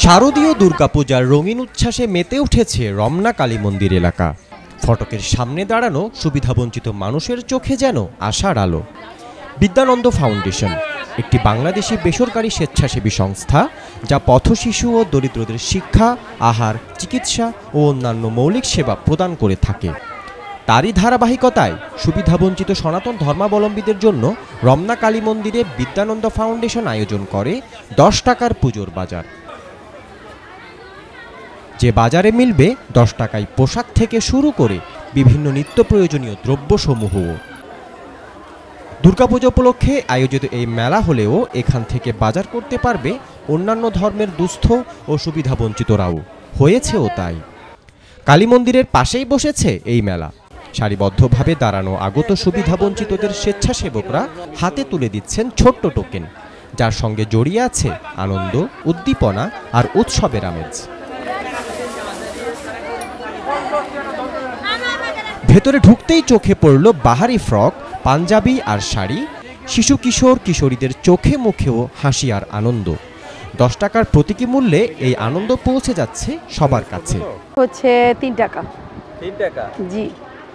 শারদীয় দুর্গাপূজার রঙিন উচ্ছ্বাসে মেতে উঠেছে রমনা কালী মন্দির এলাকা। ফটকের সামনে দাঁড়ানো সুবিধাবঞ্চিত মানুষের চোখে যেন আশার আলো। বিদ্যানন্দ ফাউন্ডেশন একটি বাংলাদেশি বেসরকারি স্বেচ্ছাসেবী সংস্থা, যা পথশিশু ও দরিদ্রদের শিক্ষা, আহার, চিকিৎসা ও অন্যান্য মৌলিক সেবা প্রদান করে থাকে। তারই ধারাবাহিকতায় সুবিধাবঞ্চিত সনাতন ধর্মাবলম্বীদের জন্য রমনা কালী মন্দিরে বিদ্যানন্দ ফাউন্ডেশন আয়োজন করে 10 টাকার পুজোর বাজার। যে বাজারে মিলবে 10 টাকায় পোশাক থেকে শুরু করে বিভিন্ন নিত্য প্রয়োজনীয় দ্রব্যসমূহ। দুর্গাপূজা উপলক্ষে আয়োজিত এই মেলা হলেও এখান থেকে বাজার করতে পারবে অন্যান্য ধর্মের দুস্থ ও সুবিধাবঞ্চিতরাও। হয়েছেও তাই। কালী মন্দিরের পাশেই বসেছে এই মেলা। সারিবদ্ধভাবে দাঁড়ানো আগত সুবিধাবঞ্চিতদের স্বেচ্ছাসেবকরা হাতে তুলে দিচ্ছেন ছোট্ট টোকেন, যার সঙ্গে জড়িয়ে আছে আনন্দ, উদ্দীপনা আর উৎসবের আমেজ। ভেতরে ঢুকতেই চোখে পড়ল বাহারি ফ্রক, পাঞ্জাবি আর শাড়ি। শিশু কিশোর কিশোরীদের চোখে মুখেও হাসি আর আনন্দ। 10 টাকার প্রতীকী মূল্যে এই আনন্দ পৌঁছে যাচ্ছে সবার কাছে। হচ্ছে 3 টাকা। 3 টাকা? জি।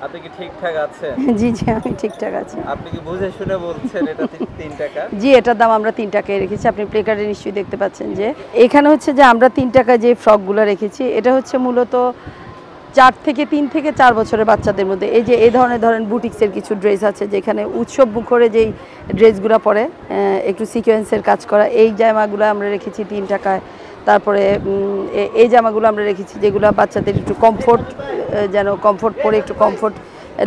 আপনি কি ঠিকঠাক আছেন? জি জি, আমি ঠিকঠাক আছি। আপনি কি বুঝে শুনে বলছেন এটা 3 টাকা? জি, এটার দাম আমরা 3 টাকায় রেখেছি। আপনি প্লে কার্ডে নিশ্চয়ই দেখতে পাচ্ছেন যে এখানে হচ্ছে যে আমরা 3 টাকা যে ফ্রকগুলো রেখেছি, এটা হচ্ছে মূলত 3 থেকে 4 বছরের বাচ্চাদের মধ্যে। এই যে এই ধরনের বুটিক্সের কিছু ড্রেস আছে, যেখানে উৎসব মুখরে যেই ড্রেসগুলো পরে একটু সিকোয়েন্সের কাজ করা, এই জামাগুলো আমরা রেখেছি 3 টাকায়। তারপরে এই জামাগুলো আমরা রেখেছি যেগুলো বাচ্চাদের একটু কমফোর্ট, যেন কমফোর্ট পরে একটু কমফোর্ট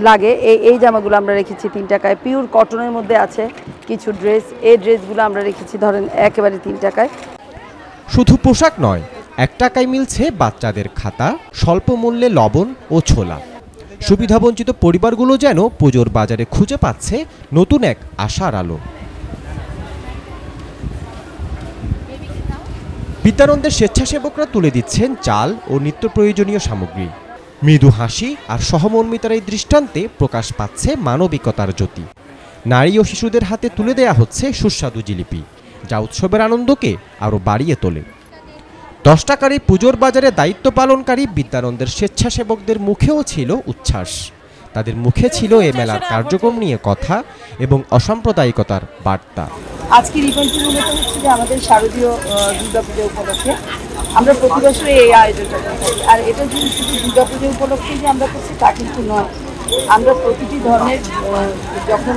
লাগে, এই জামাগুলো আমরা রেখেছি 3 টাকায়। পিওর কটনের মধ্যে আছে কিছু ড্রেস, এই ড্রেসগুলো আমরা রেখেছি ধরেন একেবারে 3 টাকায়। শুধু পোশাক নয়, 1 টাকায় মিলছে বাচ্চাদের খাতা, স্বল্প মূল্যে লবণ ও ছোলা। সুবিধাবঞ্চিত পরিবারগুলো যেন পুজোর বাজারে খুঁজে পাচ্ছে নতুন এক আশার আলো। বিদ্যানন্দের স্বেচ্ছাসেবকরা তুলে দিচ্ছেন চাল ও নিত্য প্রয়োজনীয় সামগ্রী। মৃদু হাসি আর সহমর্মিতার এই দৃষ্টান্তে প্রকাশ পাচ্ছে মানবিকতার জ্যোতি। নারী ও শিশুদের হাতে তুলে দেয়া হচ্ছে সুস্বাদু জিলিপি, যা উৎসবের আনন্দকে আরও বাড়িয়ে তোলে। 10 টাকার এই পুজোর বাজারে দায়িত্ব পালনকারী বিদ্যানন্দের স্বেচ্ছাসেবকদের মুখেও ছিল উচ্ছ্বাস। তাদের মুখে ছিল এ মেলার কার্যক্রম নিয়ে কথা এবং অসাম্প্রদায়িকতার বার্তা। আজকের ইভেন্টটি মূলত হচ্ছে যে আমাদের শারদীয় দুর্গাপূজা উপলক্ষে আমরা প্রতি বছর এই আয়োজনটা করে থাকি। আর এটা যে শুধু দুর্গাপূজা উপলক্ষে যে আমরা করছি তা কিন্তু নয়। আমরা প্রতিটি ধরনের যখন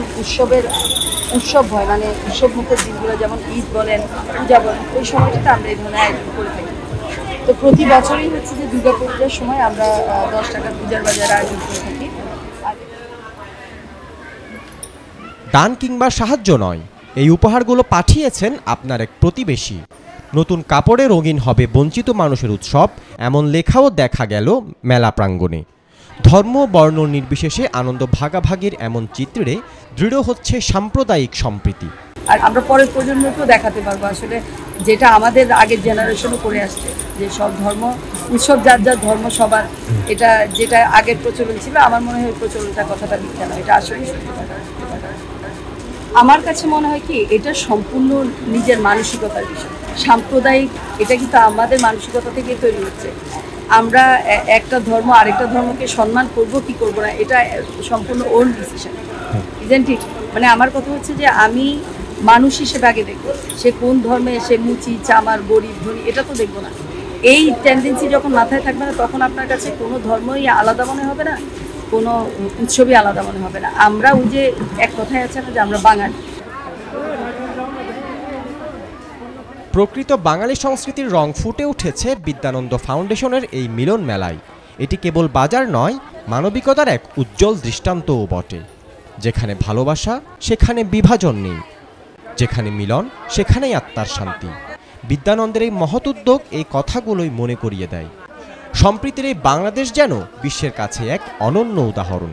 উৎসব হয়, মানে উৎসব মুখের দিনগুলো, যেমন ঈদ বলেন, পূজা বলেন, ওই সময়টাতে আমরা এই ধরনের আয়োজন করে থাকি। তো প্রতি বছরই হচ্ছে যে দুর্গাপূজার সময় আমরা 10 টাকার পূজার বাজার আয়োজন করে থাকি। দান কিংবা সাহায্য নয়, এই উপহারগুলো পাঠিয়েছেন আপনার এক প্রতিবেশী। নতুন কাপড়ে রঙিন হবে বঞ্চিত মানুষের উৎসব, এমন লেখাও দেখা গেল মেলা প্রাঙ্গণে। ধর্ম বর্ণ নির্বিশেষে আনন্দ ভাগাভাগির এমন চিত্রে দৃঢ় হচ্ছে সাম্প্রদায়িক সম্প্রীতি। আর আমরা পরের প্রজন্মকেও দেখাতে পারবো আসলে যেটা আমাদের আগের জেনারেশনও করে আসছে, যে সব ধর্ম উৎসব যার যার ধর্ম সবার, এটা যেটা আগের প্রচলন ছিল, আমার মনে হয় প্রচলনটা কথাটা মিথ্যা নয়, এটা আসলে সত্যি কথা। আমার কাছে মনে হয় কি, এটা সম্পূর্ণ নিজের মানসিকতার বিষয়। সাম্প্রদায়িক এটা কিন্তু আমাদের মানসিকতা থেকে তৈরি হচ্ছে। আমরা একটা ধর্ম আরেকটা ধর্মকে সম্মান করব কি করব না, এটা সম্পূর্ণ ওন ডিসিশন, ইজেন্ট ইট? মানে আমার কথা হচ্ছে যে আমি মানুষ হিসেবে আগে দেখবো, সে কোন ধর্মে, সে মুচি চামার, গরিব ধনী, এটা তো দেখবো না। এই টেন্ডেন্সি যখন মাথায় থাকবে না, তখন আপনার কাছে কোনো ধর্মই আলাদা মনে হবে না, কোনো উৎসবই আলাদা মনে হবে না। আমরা ওই যে এক কথায় আছে না যে আমরা বাঙালি। প্রকৃত বাঙালি সংস্কৃতির রং ফুটে উঠেছে বিদ্যানন্দ ফাউন্ডেশনের এই মিলন মেলায়। এটি কেবল বাজার নয়, মানবিকতার এক উজ্জ্বল দৃষ্টান্তও বটে। যেখানে ভালোবাসা সেখানে বিভাজন নেই, যেখানে মিলন সেখানেই আত্মার শান্তি। বিদ্যানন্দের এই মহৎ উদ্যোগ এই কথাগুলোই মনে করিয়ে দেয়। সম্প্রীতির এই বাংলাদেশ যেন বিশ্বের কাছে এক অনন্য উদাহরণ।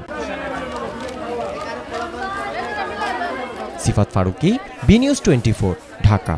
সিফাত ফারুকী, বি নিউজ 24, ঢাকা।